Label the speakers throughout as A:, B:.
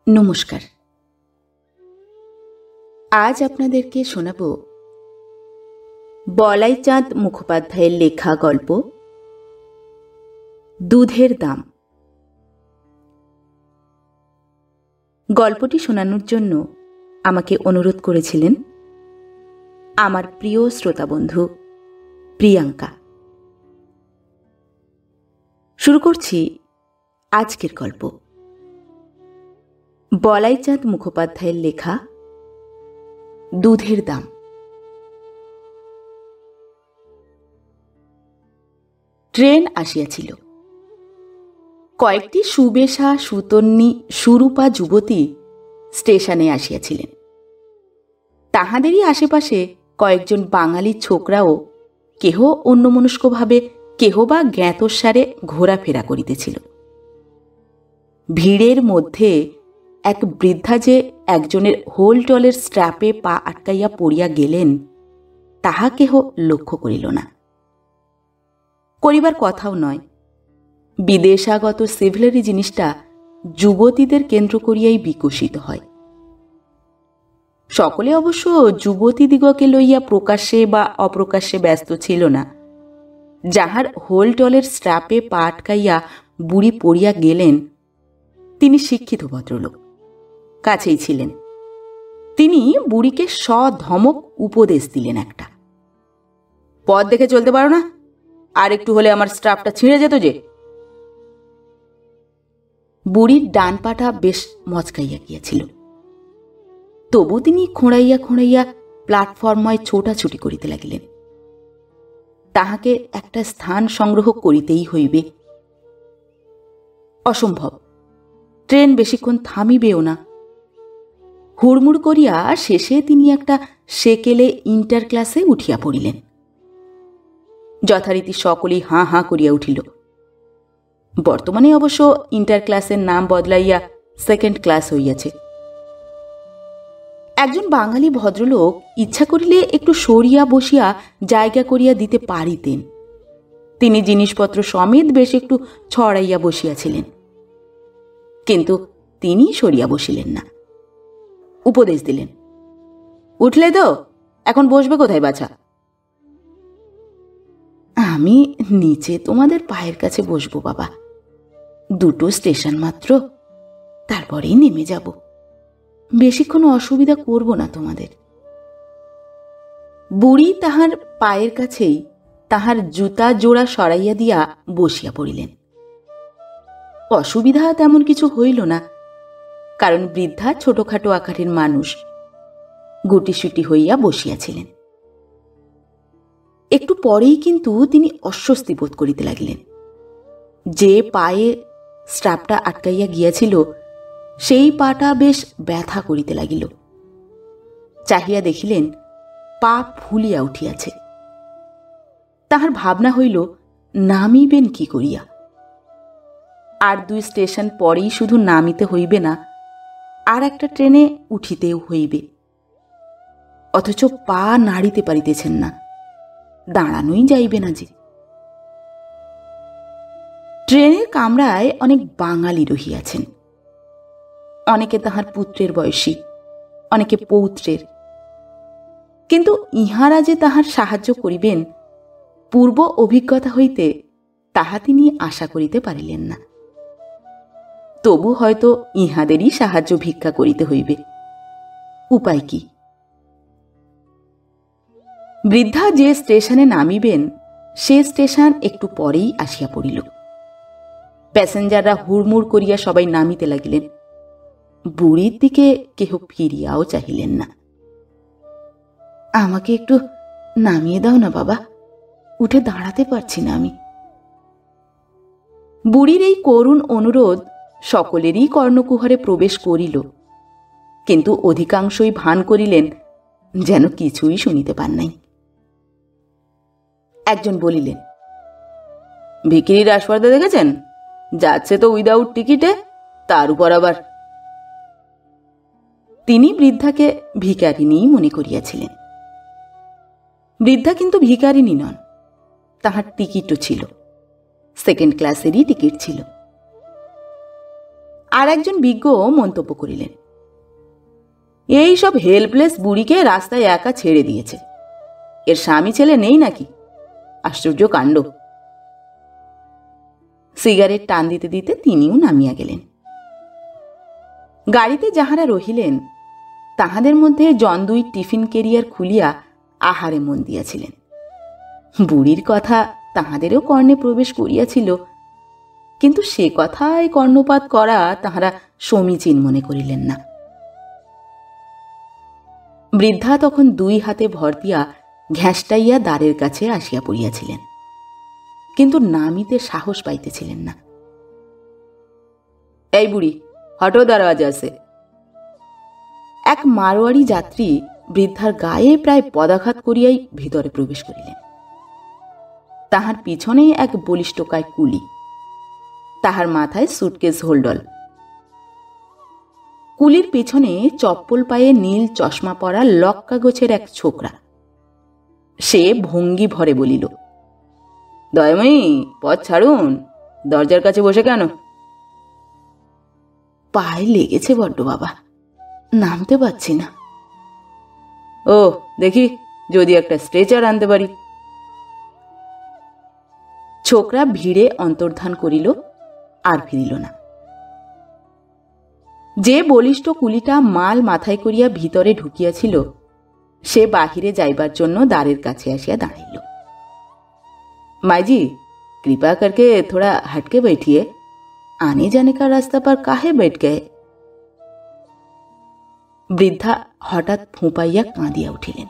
A: নমস্কার। আজ আপনাদেরকে শোনাব বলাইচাঁদ মুখোপাধ্যায়ের লেখা গল্প দুধের দাম। গল্পটি শোনানোর জন্য আমাকে অনুরোধ করেছিলেন আমার প্রিয় শ্রোতা বন্ধু প্রিয়াঙ্কা। শুরু করছি আজকের গল্প। বলাইচাঁদ মুখোপাধ্যায়ের লেখা দুধের দাম। ট্রেন আসিয়াছিল। কয়েকটি সুবেশা সুতন্নী সুরূপা যুবতী স্টেশনে আসিয়াছিলেন। তাহাদেরই আশেপাশে কয়েকজন বাঙালি ছোকরাও কেহ অন্যমনস্কভাবে, কেহ বা জ্ঞাতসারে ঘোরাফেরা করিতেছিল। ভিড়ের মধ্যে এক বৃদ্ধা যে একজনের হোলটলের স্ট্র্যাপে পা আটকাইয়া পড়িয়া গেলেন, তাহা কেহ লক্ষ্য করিল না। করিবার কথাও নয়। বিদেশাগত সিভিলারি জিনিসটা যুবতীদের কেন্দ্র করিয়াই বিকশিত হয়। সকলে অবশ্য যুবতীদিগকে লইয়া প্রকাশ্যে বা অপ্রকাশ্যে ব্যস্ত ছিল না। যাহার হোলটলের স্ট্র্যাপে পা আটকাইয়া বুড়ি পড়িয়া গেলেন, তিনি শিক্ষিত ভদ্রলোক, কাছেই ছিলেন। তিনি বুড়িকে সধমক উপদেশ দিলেন একটা, পথ দেখে চলতে পারো না? আর একটু হলে আমার স্ট্র্যাপটা ছিঁড়ে যেত যে। বুড়ির ডান পাটা বেশ মচকাইয়া গিয়াছিল, তবু তিনি খোঁড়াইয়া খোঁড়াইয়া প্ল্যাটফর্ময় ছোটাছুটি করিতে লাগিলেন। তাহাকে একটা স্থান সংগ্রহ করিতেই হইবে। অসম্ভব, ট্রেন বেশিক্ষণ থামিবেও না। হুড়মুড় করিয়া শেষে তিনি একটা সেকেলে ইন্টার ক্লাসে উঠিয়া পড়িলেন। যথারীতি সকলেই হাঁ হাঁ করিয়া উঠিল। বর্তমানে অবশ্য ইন্টার ক্লাসের নাম বদলাইয়া সেকেন্ড ক্লাস হইয়াছে। একজন বাঙালি ভদ্রলোক ইচ্ছা করিলে একটু সরিয়া বসিয়া জায়গা করিয়া দিতে পারিতেন। তিনি জিনিসপত্র সমেত বেশ একটু ছড়াইয়া বসিয়াছিলেন, কিন্তু তিনি সরিয়া বসিলেন না। উপদেশ দিলেন, উঠলে তো, এখন বসবে কোথায় বাছা? আমি নিচে তোমাদের পায়ের কাছে বসবো বাবা, দুটো স্টেশন মাত্র, তারপরেই নেমে যাব। বেশিক্ষণ অসুবিধা করব না তোমাদের। বুড়ি তাহার পায়ের কাছেই তাহার জুতা জোড়া সরাইয়া দিয়া বসিয়া পড়িলেন। অসুবিধা তেমন কিছু হইল না, কারণ বৃদ্ধা ছোটখাটো আকারের মানুষ, গুটিসুটি হইয়া বসিয়াছিলেন। একটু পরেই কিন্তু তিনি অস্বস্তি বোধ করিতে লাগিলেন। যে পায়ে স্ট্র্যাপটা আটকাইয়া গিয়াছিল, সেই পাটা বেশ ব্যথা করিতে লাগিল। চাহিয়া দেখিলেন পা ফুলিয়া উঠিয়াছে। তাহার ভাবনা হইল, নামিবেন কি করিয়া? আর 2 স্টেশন পরেই শুধু নামিতে হইবে না, আর একটা ট্রেনে উঠিতেও হইবে। অথচ পা নাড়িতে পারিতেছেন না, দাঁড়ানোই যাইবে না যে। ট্রেনের কামরায় অনেক বাঙালি রহিয়াছেন। অনেকে তাহার পুত্রের বয়সী, অনেকে পৌত্রের। কিন্তু ইহারা যে তাহার সাহায্য করিবেন, পূর্ব অভিজ্ঞতা হইতে তাহা তিনি আশা করিতে পারিলেন না। তবু হয়তো ইহাদেরই সাহায্য ভিক্ষা করিতে হইবে। উপায় কি? বৃদ্ধা যে স্টেশনে নামিবেন, সে স্টেশন একটু পরেই আসিয়া পড়িল। প্যাসেঞ্জাররা হুড়মুড় করিয়া সবাই নামিতে লাগিলেন। বুড়ির দিকে কেহ ফিরিয়াও চাহিলেন না। আমাকে একটু নামিয়ে দাও না বাবা, উঠে দাঁড়াতে পারছি না আমি। বুড়ির এই করুণ অনুরোধ সকলেরই কর্ণকুহরে প্রবেশ করিল, কিন্তু অধিকাংশই ভান করিলেন যেন কিছুই শুনিতে পান নাই। একজন বলিলেন, ভিখিরির আসপর্দা দেখেছেন? যাচ্ছে তো উইদাউট টিকিটে, তার উপর আবার। তিনি বৃদ্ধাকে ভিখারিনীই মনে করিয়াছিলেন। বৃদ্ধা কিন্তু ভিখারিনী নন, তাহার টিকিটও ছিল, সেকেন্ড ক্লাসেরই টিকিট ছিল। আর একজন বিজ্ঞ মন্তব্য করিলেন, এই সব হেল্পলেস বুড়িকে রাস্তায় একা ছেড়ে দিয়েছে, এর স্বামী ছেলে নেই নাকি? আশ্চর্য কাণ্ড। সিগারেট টান দিতে দিতে তিনিও নামিয়া গেলেন। গাড়িতে যাহারা রহিলেন তাহাদের মধ্যে জন দুই টিফিন কেরিয়ার খুলিয়া আহারে মন দিয়াছিলেন। বুড়ির কথা তাহাদেরও কর্ণে প্রবেশ করিয়াছিল, কিন্তু সে কথায় কর্ণপাত করা তাহারা সমীচীন মনে করিলেন না। বৃদ্ধা তখন দুই হাতে ভর দিয়া ঘ্যাঁসটাইয়া দ্বারের কাছে আসিয়া পড়িয়াছিলেন, কিন্তু নামিতে সাহস পাইতেছিলেন না। এই বুড়ি, হটো, দরওয়াজা আছে। এক মারোয়ারি যাত্রী বৃদ্ধার গায়ে প্রায় পদাঘাত করিয়াই ভিতরে প্রবেশ করিলেন। তাহার পিছনে এক বলিষ্ঠকায় কুলি, তাহার মাথায় সুটকেস হোল্ডল। কুলির পিছনে চপ্পল পায়ে নীল চশমা পরা লক্কা গোছের এক ছোকরা। সে ভঙ্গি ভরে বলিল, দয়াময়ী, পথ ছাড়ুন, দরজার কাছে বসে কেন? পায়ে লেগেছে বড্ড বাবা, নামতে পারছি না। ও, দেখি যদি একটা স্ট্রেচার আনতে পারি। ছোকরা ভিড়ে অন্তর্ধান করিল, আর ফিরিল না। যে বলিষ্ঠ কুলিটা মাল মাথায় করিয়া ভিতরে ঢুকিয়াছিল সে বাহিরে যাইবার জন্য দ্বারের কাছে আসিয়া দাঁড়াইল। माईजी, कृपा करके थोड़ा हटके बैठिए, आने जाने का रास्ता पर काहे बैठ गए? বৃদ্ধা হঠাৎ ফুঁপাইয়া কাঁদিয়া উঠিলেন।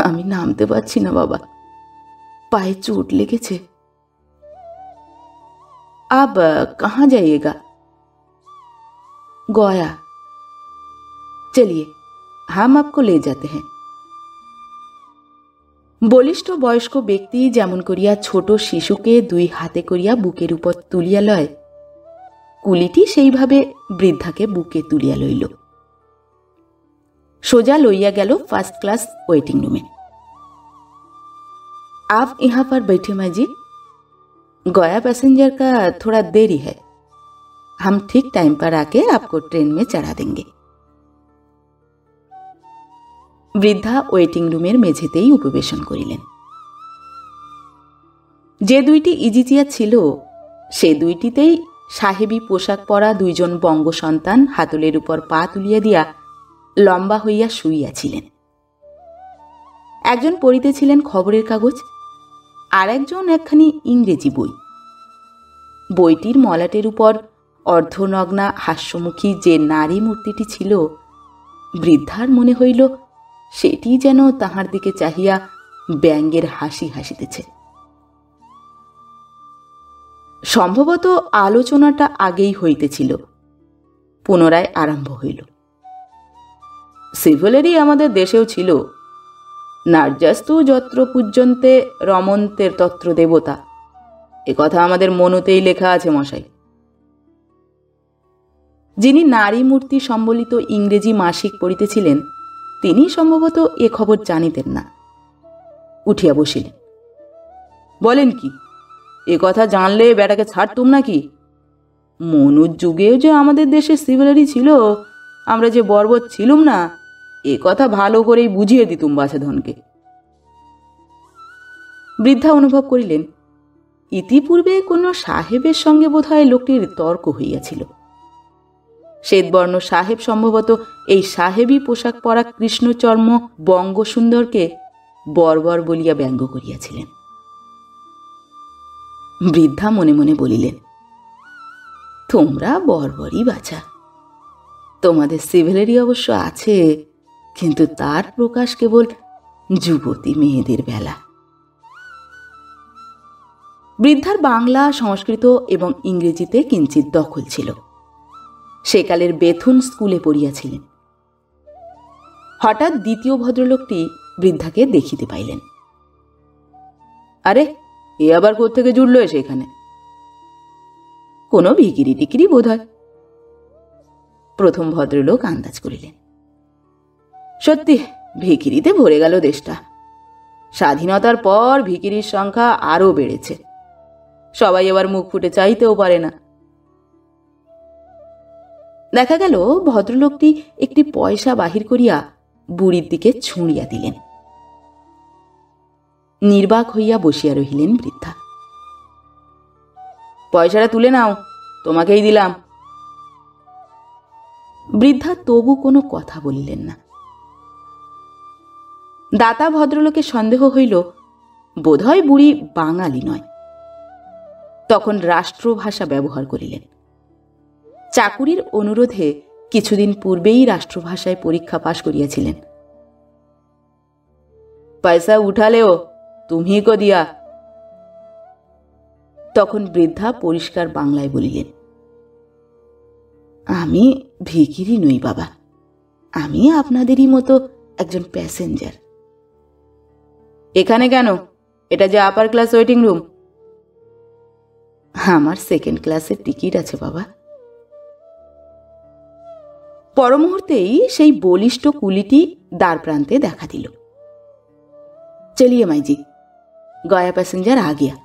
A: আমি নামতে পারছি না বাবা, পায়ে চোট লেগেছে। आप कहाँ जाइएगा? गया। चलिए, हम आपको ले जाते हैं। বলিষ্ঠ বয়স্ক ব্যক্তি যেমন করিয়া ছোট শিশুকে দুই হাতে করিয়া বুকের উপর তুলিয়া লয়, কুলিটি সেইভাবে বৃদ্ধাকে বুকে তুলিয়া লইল। সোজা লইয়া গেল ফার্স্ট ক্লাস ওয়েটিং रूमे। आप यहाँ पर बैठे माँ जी, गया पैसेंजर का थोड़ा देरी है, हम ठीक टाइम पर आके आपको ट्रेन में चढ़ा देंगे। বৃদ্ধা ওয়েটিং রুমের মেঝেতেই উপবেশন করিলেন। যে দুইটি ইজি চেয়ার ছিল সে দুইটিতেই সাহেবী পোশাক পরা দুইজন বঙ্গ সন্তান হাতলের উপর পা তুলিয়া দিয়া লম্বা হইয়া শুইয়াছিলেন। একজন পড়িতেছিলেন খবরের কাগজ, আর একজন একখানি ইংরেজি বই। বইটির মলাটের উপর অর্ধনগ্না হাস্যমুখী যে নারী মূর্তিটি ছিল, বৃদ্ধার মনে হইল সেটি যেন তাহার দিকে চাহিয়া ব্যঙ্গের হাসি হাসিতেছে। সম্ভবত আলোচনাটা আগেই হইতেছিল, পুনরায় আরম্ভ হইল। সিভিলেরই আমাদের দেশেও ছিল, নার্যাস্তু যত্র পূজ্যন্তে রমন্তের তত্র দেবতা, এ কথা আমাদের মনতেই লেখা আছে মশাই। যিনি নারী মূর্তি সম্বলিত ইংরেজি মাসিক পড়িতেছিলেন তিনি সম্ভবত এ খবর জানিতেন না। উঠিয়া বসিলেন। বলেন কি, এ কথা জানলে বেটাকে ছাড়তুম নাকি? মনুর যুগেও যে আমাদের দেশে সিভিলারি ছিল, আমরা যে বর্বর ছিলুম না, এ কথা ভালো করেই বুঝিয়ে দিতুম বাছাধনকে। বৃদ্ধা অনুভব করিলেন ইতিপূর্বে কোনো সাহেবের সঙ্গে বোধহয় লোকটির তর্ক হইয়াছিল। শ্বেতবর্ণ সাহেব সম্ভবত এই সাহেবী পোশাক পরা কৃষ্ণচর্ম বঙ্গসুন্দরকে বর্বর বলিয়া ব্যঙ্গ করিয়াছিলেন। বৃদ্ধা মনে মনে বলিলেন, তোমরা বর্বরই বাছা, তোমাদের সিভিলারি অবশ্য আছে, কিন্তু তার প্রকাশ কেবল যুবতী মেয়েদের বেলা। বৃদ্ধার বাংলা, সংস্কৃত এবং ইংরেজিতে কিঞ্চিত দখল ছিল। সেকালের বেথুন স্কুলে পড়িয়াছিলেন। হঠাৎ দ্বিতীয় ভদ্রলোকটি বৃদ্ধাকে দেখিতে পাইলেন। আরে, এ আবার কোত্থেকে জুড়ল এসে এখানে? কোনো ভিকিরি টিকিরি বোধ হয়, প্রথম ভদ্রলোক আন্দাজ করিলেন। সত্যি ভিকিরিতে ভরে গেল দেশটা। স্বাধীনতার পর ভিকিরির সংখ্যা আরও বেড়েছে। সবাই এবার মুখ ফুটে চাইতেও পারে না। দেখা গেল ভদ্রলোকটি একটি পয়সা বাহির করিয়া বুড়ির দিকে ছুঁড়িয়া দিলেন। নির্বাক হইয়া বসিয়া রহিলেন বৃদ্ধা। পয়সাটা তুলে নাও, তোমাকেই দিলাম। বৃদ্ধা তবু কোনো কথা বলিলেন না। দাতা ভদ্রলোকের সন্দেহ হইল বোধহয় বুড়ি বাঙালি নয়। তখন রাষ্ট্রভাষা ব্যবহার করিলেন। চাকুরির অনুরোধে কিছুদিন পূর্বেই রাষ্ট্রভাষায় পরীক্ষা পাশ করিয়াছিলেন। পয়সা উঠালেও তুমি কো দিয়া। তখন বৃদ্ধা পরিষ্কার বাংলায় বলিলেন, আমি ভিখিরি নই বাবা, আমি আপনাদেরই মতো একজন প্যাসেঞ্জার। এখানে কেন? এটা যে আপার ক্লাস ওয়েটিং রুম। আমার সেকেন্ড ক্লাসের টিকিট আছে বাবা। পর মুহূর্তেই সেই বলিষ্ঠ কুলিটি দ্বার প্রান্তে দেখা দিল। চলিয়ে মাইজি, গয়া প্যাসেঞ্জার আ গিয়া।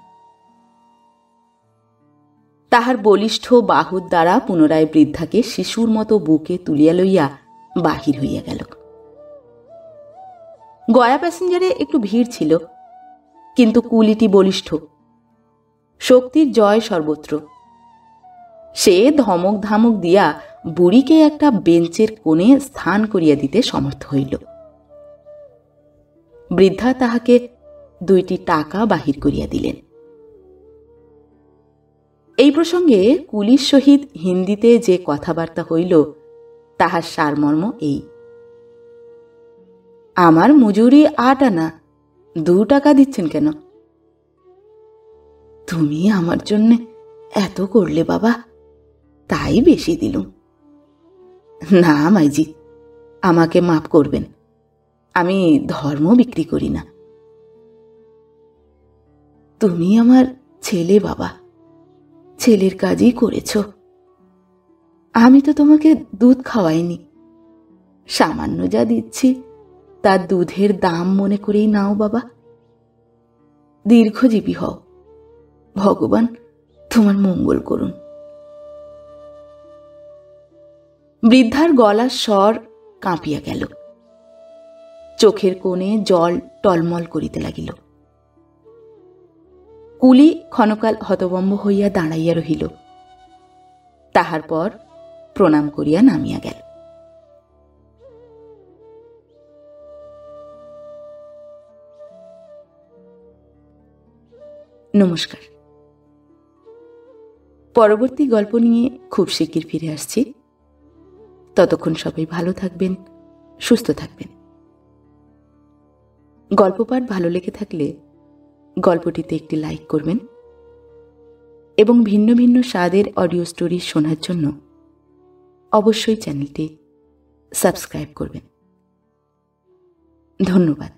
A: তাহার বলিষ্ঠ বাহুর দ্বারা পুনরায় বৃদ্ধাকে শিশুর মতো বুকে তুলিয়া লইয়া বাহির হইয়া গেল। গয়া প্যাসেঞ্জারে একটু ভিড় ছিল, কিন্তু কুলিটি বলিষ্ঠ, শক্তির জয় সর্বত্র। সে ধমক ধামক দিয়া বুড়িকে একটা বেঞ্চের কোণে স্থান করিয়া দিতে সমর্থ হইল। বৃদ্ধা তাহাকে 2টি টাকা বাহির করিয়া দিলেন। এই প্রসঙ্গে কুলির সহিত হিন্দিতে যে কথাবার্তা হইল তাহার সারমর্ম এই, আমার মজুরি 8 আনা, 2 টাকা দিচ্ছেন কেন? তুমি আমার জন্য এত করলে বাবা, তাই বেশি দিলুম। না মাইজি, আমাকে মাফ করবেন, আমি ধর্ম বিক্রি করি না। তুমি আমার ছেলে বাবা, ছেলের কাজই করেছ। আমি তো তোমাকে দুধ খাওয়াইনি, সামান্য যা দিচ্ছি তার দুধের দাম মনে করেই নাও বাবা। দীর্ঘজীবী হও, ভগবান তোমার মঙ্গল করুন। বৃদ্ধার গলার স্বর কাঁপিয়া গেল, চোখের কোণে জল টলমল করিতে লাগিল। কুলি ক্ষণকাল হতভম্ব হইয়া দাঁড়াইয়া রহিল, তাহার পর প্রণাম করিয়া নামিয়া গেল। নমস্কার। পরবর্তী গল্প নিয়ে খুব শিগগির ফিরে আসছি। ততক্ষণ সবাই ভালো থাকবেন, সুস্থ থাকবেন। গল্প পাঠ ভালো লেগে থাকলে গল্পটিতে একটি লাইক করবেন এবং ভিন্ন ভিন্ন স্বাদের অডিও স্টোরি শোনার জন্য অবশ্যই চ্যানেলটি সাবস্ক্রাইব করবেন। ধন্যবাদ।